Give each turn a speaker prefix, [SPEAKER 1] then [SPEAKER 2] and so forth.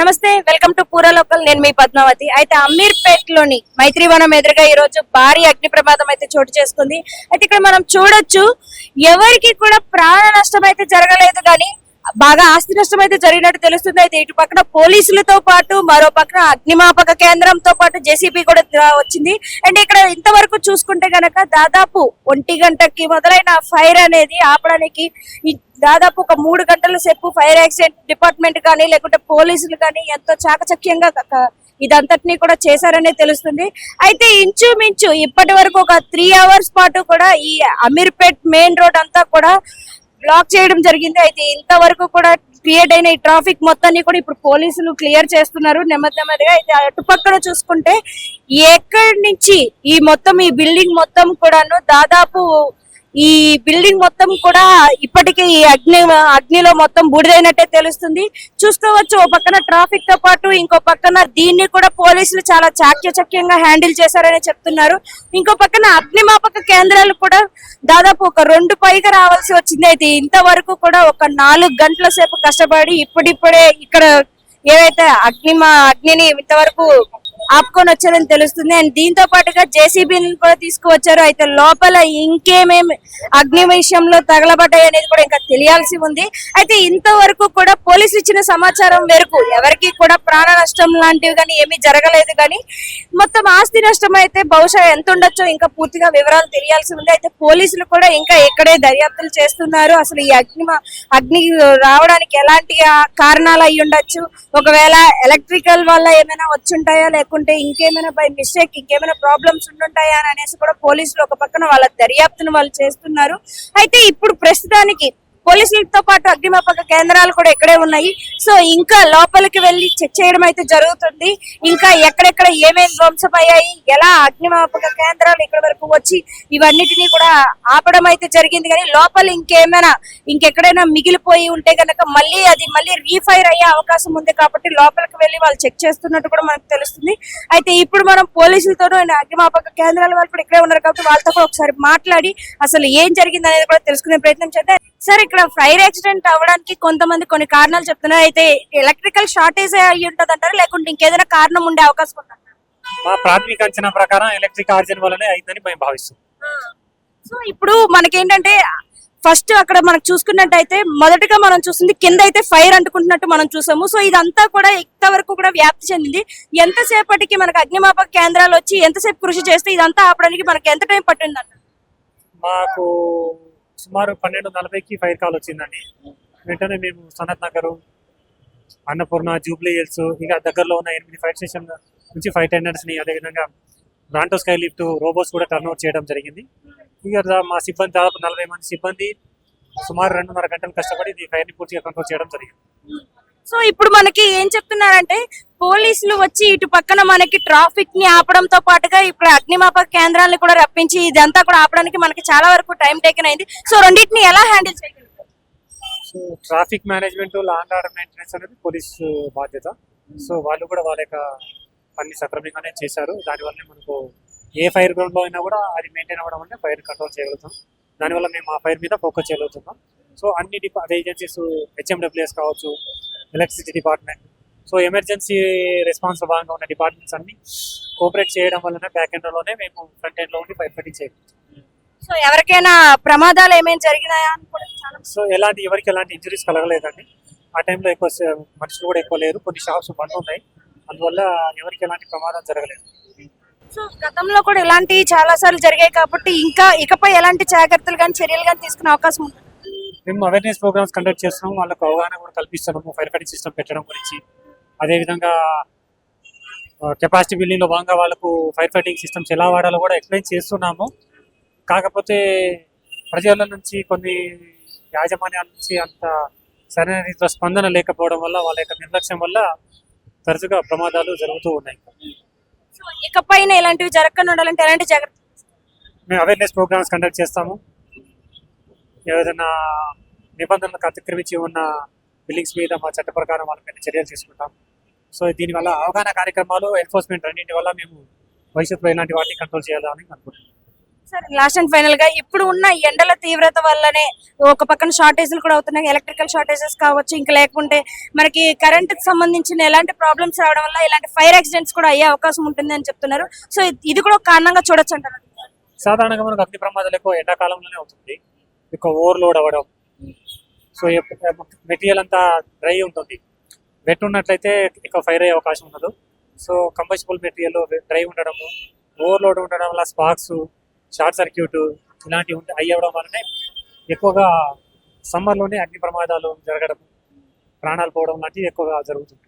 [SPEAKER 1] నమస్తే, welcome to పూరా local. నేను మీ పద్మావతి. అయితే అమీర్పేట్ లోని మైత్రివనం ఎదురుగా ఈ రోజు భారీ అగ్ని ప్రమాదం అయితే చోటు చేసుకుంది. అయితే ఇక్కడ మనం చూడొచ్చు, ఎవరికి కూడా ప్రాణ నష్టం అయితే జరగలేదు, కానీ బాగా ఆస్తి నష్టం అయితే జరిగినట్టు తెలుస్తుంది. అయితే ఇటు పక్కన పోలీసులతో పాటు మరో పక్కన అగ్నిమాపక కేంద్రంతో పాటు జేసీబీ కూడా వచ్చింది. అండ్ ఇక్కడ ఇంతవరకు చూసుకుంటే గనక దాదాపు 1 గంటకి మొదలైన ఫైర్ అనేది ఆపడానికి దాదాపు ఒక 3 గంటల సేపు ఫైర్ యాక్సిడెంట్ డిపార్ట్మెంట్ కానీ లేకుంటే పోలీసులు కానీ ఎంతో చాకచక్యంగా ఇదంతటినీ కూడా చేశారనే తెలుస్తుంది. అయితే ఇంచుమించు ఇప్పటి వరకు ఒక 3 అవర్స్ పాటు కూడా ఈ అమీర్పేట్ మెయిన్ రోడ్ అంతా కూడా బ్లాక్ చేయడం జరిగింది. అయితే ఇంతవరకు కూడా క్రియేట్ అయిన ఈ ట్రాఫిక్ మొత్తాన్ని కూడా ఇప్పుడు పోలీసులు క్లియర్ చేస్తున్నారు నెమ్మదిగా. అయితే అటుపక్కన చూసుకుంటే ఎక్కడి నుంచి ఈ బిల్డింగ్ మొత్తం కూడాను దాదాపు ఈ బిల్డింగ్ మొత్తం కూడా ఇప్పటికీ ఈ అగ్నిలో మొత్తం బూడిదైనట్టే తెలుస్తుంది. చూసుకోవచ్చు, ఓ పక్కన ట్రాఫిక్ తో పాటు ఇంకో పక్కన దీన్ని కూడా పోలీసులు చాలా చాకచక్యంగా హ్యాండిల్ చేశారని చెప్తున్నారు. ఇంకో పక్కన అగ్నిమాపక కేంద్రాలు కూడా దాదాపు ఒక 2 పైగా రావాల్సి వచ్చింది. అయితే ఇంతవరకు కూడా ఒక 4 గంటల సేపు కష్టపడి ఇప్పుడిప్పుడే ఇక్కడ ఏవైతే అగ్నిని ఇంతవరకు ఆపుకొని వచ్చారని తెలుస్తుంది. అండ్ దీంతో పాటుగా జేసీబీని కూడా తీసుకువచ్చారు. అయితే లోపల ఇంకేమేమి అగ్ని విషయంలో తగలబడ్డాయి అనేది కూడా ఇంకా తెలియాల్సి ఉంది. అయితే ఇంతవరకు కూడా పోలీసులు ఇచ్చిన సమాచారం మేరకు ఎవరికి కూడా ప్రాణ నష్టం లాంటివి కానీ ఏమీ జరగలేదు, కానీ మొత్తం ఆస్తి నష్టం అయితే బహుశా ఎంత ఉండొచ్చో ఇంకా పూర్తిగా వివరాలు తెలియాల్సి ఉంది. అయితే పోలీసులు కూడా ఇంకా ఇక్కడే దర్యాప్తులు చేస్తున్నారు. అసలు ఈ అగ్ని రావడానికి ఎలాంటి కారణాలు అయి ఉండొచ్చు, ఒకవేళ ఎలక్ట్రికల్ వల్ల ఏమైనా వచ్చుంటాయా లేకుంటే ఇంకేమైనా బై మిస్టేక్ ఇంకేమైనా ప్రాబ్లమ్స్ ఉండుంటాయా అని అనేసి కూడా పోలీసులు ఒక పక్కన వాళ్ళ దర్యాప్తును వాళ్ళు చేస్తున్నారు. అయితే ఇప్పుడు ప్రస్తుతానికి పోలీసులతో పాటు అగ్నిమాపక కేంద్రాలు కూడా ఇక్కడే ఉన్నాయి. సో ఇంకా లోపలికి వెళ్లి చెక్ చేయడం అయితే జరుగుతుంది. ఇంకా ఎక్కడెక్కడ ఏమేమి ధ్వంసమయ్యాయి, ఎలా అగ్నిమాపక కేంద్రాలు ఇక్కడ వరకు వచ్చి ఇవన్నిటినీ కూడా ఆపడం అయితే జరిగింది. కానీ లోపల ఇంకెక్కడైనా మిగిలిపోయి ఉంటే గనక మళ్ళీ రీఫైర్ అయ్యే అవకాశం ఉంది. కాబట్టి లోపలికి వెళ్లి వాళ్ళు చెక్ చేస్తున్నట్టు కూడా మనకు తెలుస్తుంది. అయితే ఇప్పుడు మనం పోలీసులతోనూ అగ్నిమాపక కేంద్రాల వాళ్ళు కూడా ఇక్కడే ఉన్నారు కాబట్టి వాళ్ళతో కూడా ఒకసారి మాట్లాడి అసలు ఏం జరిగింది అనేది కూడా తెలుసుకునే ప్రయత్నం చేద్దాం. సార్, ఇక్కడ ఫైర్ యాక్సిడెంట్ అవ్వడానికి కొంతమంది కొన్ని కారణాలు చెప్తున్నారు. అయితే ఎలక్ట్రికల్ షార్టేజ్ అయ్యి ఉంటది అంటారు, లేకుంటే ఇంకేదైనా కారణం ఉండే అవకాశం ఉందంటారు?
[SPEAKER 2] మా ప్రాథమిక అంచనా ప్రకారం ఎలక్ట్రిక్ ఆర్జన్ వల్లనే అయిందని మేము భావిస్తాం.
[SPEAKER 1] సో ఇప్పుడు మనకేంటంటే ఫస్ట్ అక్కడ మనకు చూసుకున్నట్టయితే మొదటగా మనం చూస్తుంది కింద అయితే ఫైర్ అంటుకుంటున్నట్టు మనం చూసాము. సో ఇదంతా కూడా ఇంతవరకు కూడా వ్యాప్తి చెందింది. ఎంతసేపటికి మనకు అగ్నిమాపక కేంద్రాలు వచ్చి ఎంతసేపు కృషి చేస్తే ఇదంతా ఆపడానికి మనకి ఎంత టైం పట్టిందంట?
[SPEAKER 2] మాకు సుమారు 12:40కి ఫైర్ కాల్ వచ్చిందండి. వెంటనే మేము సనత్ నగర్, అన్నపూర్ణ, జూబ్లీ హిల్స్, ఇంకా దగ్గరలో ఉన్న 8 ఫైర్ స్టేషన్ నుంచి ఫైర్ టెండర్స్ ని, అదేవిధంగా బ్రాంటో స్కై లిఫ్ట్ రోబోస్ కూడా టర్న్ అవుట్ చేయడం జరిగింది. ఇక మా సిబ్బంది దాదాపు 40 మంది సిబ్బంది సుమారు 2.5 గంటలు కష్టపడి ఈ ఫైర్ ని పూర్తిగా కంట్రోల్ చేయడం జరిగింది.
[SPEAKER 1] సో ఇప్పుడు మనకి ఏం చెప్తున్నారంటే పోలీసులు వచ్చి ఇటు పక్కన మనకి ట్రాఫిక్ ని ఆపడంతో పాటుగా ఇప్పుడు అగ్నిమాపక కేంద్రాలను కూడా రప్పించి ఇదంతా కూడా ఆపడానికి మనకి చాలా వరకు టైం టేకెన్ అయింది. సో రెండింటిని ఎలా హ్యాండిల్ చేయగలుగుతారు?
[SPEAKER 2] So traffic management, law and order maintenance అనేది పోలీస్ బాధ్యత. సో వాళ్ళు కూడా వాళ్ళ యొక్క పని సక్రమంగానే చేశారు. దానివల్ల మనకు ఏ ఫైర్ గ్రౌండ్ లో అయినా కూడా అది మెయింటైన్ అవ్వడం వల్ల ఫైర్ కంట్రోల్ చేయగలుగుతాం. దానివల్ల మేము ఆ ఫైర్ మీద ఫోకస్ చేయగలుగుతున్నాం. సో అన్ని ఏజెన్సీస్, హెచ్ఎండబ్ల్యూఎస్ కావచ్చు, electricity department, so emergency response భాగంగా ఉన్న డిపార్ట్మెంట్స్ అన్ని కోఆపరేట్ చేయడం వల్లనే బ్యాక్ ఎండ్ లోనే మేము ఫ్రంట్ ఎండ్ లో ఉండి ఫైర్ ఫైటింగ్ చేయగలుగుతాం.
[SPEAKER 1] సో ఎవరికైనా ప్రమాదాలు ఏమైనా జరిగినాయా?
[SPEAKER 2] సో ఎవరికి ఎలాంటి ఇంజరీస్ కలగలేదండి. ఆ టైంలో ఎక్కువ మనుషులు కూడా ఎక్కువ లేరు, కొన్ని షాప్స్ బంద్ ఉన్నాయి, అందువల్ల ఎవరికి ఎలాంటి ప్రమాదం జరగలేదు.
[SPEAKER 1] సో గతంలో కూడా ఇలాంటి చాలా సార్లు జరిగాయి కాబట్టి ఇకపై ఎలాంటి జాగ్రత్తలు కానీ చర్యలు కానీ తీసుకునే అవకాశం ఉంది?
[SPEAKER 2] మేము అవేర్నెస్ ప్రోగ్రామ్స్ కండక్ట్ చేస్తున్నాము, వాళ్ళకు అవగాహన కూడా కల్పిస్తున్నాము ఫైర్ ఫైటింగ్ సిస్టమ్ పెట్టడం గురించి. అదేవిధంగా కెపాసిటీ బిల్డింగ్ లో భాగంగా వాళ్ళకు ఫైర్ ఫైటింగ్ సిస్టమ్స్ ఎలా వాడాలో కూడా ఎక్స్ప్లెయిన్ చేస్తున్నాము. కాకపోతే ప్రజల నుంచి, కొన్ని యాజమాన్యాల నుంచి అంత సరైన రీతిలో స్పందన లేకపోవడం వల్ల, వాళ్ళ యొక్క నిర్లక్ష్యం వల్ల తరచుగా ప్రమాదాలు జరుగుతూ ఉన్నాయి.
[SPEAKER 1] సో ఇకపైన ఇలాంటివి జరగకుండా ఉండాలంటే ఎలాంటి జాగ్రత్త?
[SPEAKER 2] మేము అవేర్నెస్ ప్రోగ్రామ్స్ కండక్ట్ చేస్తాము. ఏదైనా నిబంధనలకు అతిక్రమించి ఉన్న బిల్డింగ్స్ మీద మా చట్ట ప్రకారం వాళ్ళ మీద చర్యలు తీసుకుంటాం. సో దీనివల్ల అవగాహన కార్యక్రమాలు, ఎన్ఫోర్స్మెంట్ రెండింటి వల్ల మేము భవిష్యత్తులో ఇలాంటి వాటిని కంట్రోల్ చేయాలని అనుకుంటున్నాం.
[SPEAKER 1] సార్ లాస్ట్ అండ్ ఫైనల్ గా ఇప్పుడు ఉన్న ఎండల తీవ్రత వల్లనే ఒక పక్కన షార్టేజ్లు కూడా అవుతున్నాయి, ఎలక్ట్రికల్ షార్టేజెస్ కావచ్చు, ఇంకా లేకుంటే మనకి కరెంట్ కి సంబంధించిన ఎలాంటి ప్రాబ్లమ్స్ రావడం వల్ల ఇలాంటి ఫైర్ యాక్సిడెంట్స్ కూడా అయ్యే అవకాశం ఉంటుంది అని చెప్తున్నారు. సో ఇది కూడా ఒక కారణంగా చూడొచ్చు అంటారు.
[SPEAKER 2] సాధారణంగా మనకు అగ్ని ప్రమాదాలు ఎక్కువ ఎండాకాలంలోనే అవుతుంది, ఎక్కువ ఓవర్లోడ్ అవ్వడం. సో మెటీరియల్ అంతా డ్రై ఉంటుంది, వెట్ ఉన్నట్లయితే ఎక్కువ ఫైర్ అయ్యే అవకాశం ఉండదు. సో కంబస్టబుల్ మెటీరియల్ డ్రై ఉండడము, ఓవర్లోడ్ ఉండడం వల్ల స్పార్క్స్, షార్ట్ సర్క్యూట్ ఇలాంటివి అయ్యవడం వల్లనే ఎక్కువగా సమ్మర్లోనే అగ్ని ప్రమాదాలు జరగడం, ప్రాణాలు పోవడం లాంటివి ఎక్కువగా జరుగుతుంది.